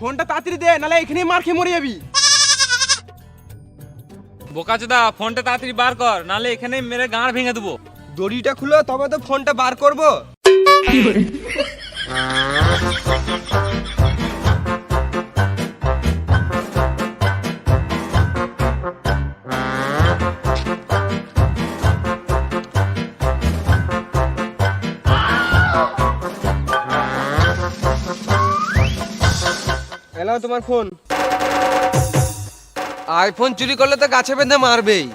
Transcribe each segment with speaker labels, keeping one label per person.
Speaker 1: ফোনটা তাড়াতাড়ি দে, নালে এখানেই মার খেয়ে মরে যাবি।
Speaker 2: বোকাচোদা ফোনটা তাড়াতাড়ি বার কর, নালে এখানে মেরে গাঁড় ভেঙে দেবো।
Speaker 1: দড়িটা খুলো তবে তো ফোনটা বার করব। এলাও তোমার ফোন।
Speaker 3: আইফোন চুরি করলে তো গাছে বেঁধে মারবেই।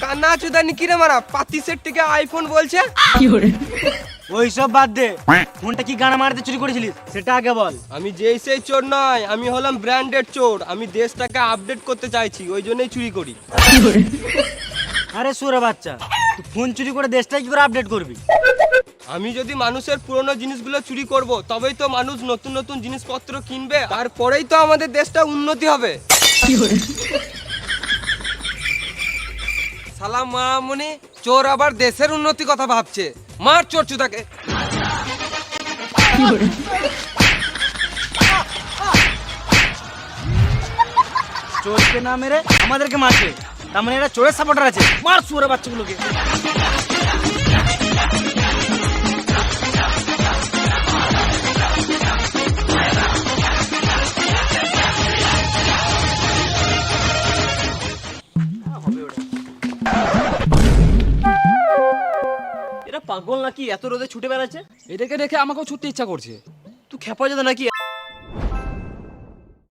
Speaker 1: কান্না চুদানি কিরে মারা, পাতি সেট থেকে আইফোন বলছে।
Speaker 4: ওইসব বাদ দে, ফোনটা কি গানা মারতে চুরি করেছিলিস সেটা আগে বল।
Speaker 1: আমি যেই সেই চোর নয়, আমি হলাম ব্র্যান্ডেড চোর। আমি দেশটাকে আপডেট করতে চাইছি, ওই জন্যই চুরি করি।
Speaker 4: আরে সুরে বাচ্চা, তুই ফোন চুরি করে দেশটা কি করে আপডেট করবি?
Speaker 1: আমি যদি মানুষের পুরনো জিনিসগুলো চুরি করব, তবেই তো মানুষ নতুন নতুন জিনিসপত্র কিনবে, তারপরেই তো আমাদের দেশটা উন্নতি হবে।
Speaker 3: সালাম মামনি, চোর আবার দেশের উন্নতি কথা ভাবছে। মার চোর চুদাকে।
Speaker 4: চোরকে না মেরে আমাদেরকে মারছে, তার মানে এরা চোরের সাপোর্টার আছে। মার সুরে বাচ্চাগুলোকে। এরা পাগল নাকি এত রোদে ছুটে বেড়াচ্ছে?
Speaker 2: এটাকে দেখে আমাকেও ছুটতে ইচ্ছা করছে।
Speaker 4: তুই খেপা যেত নাকি?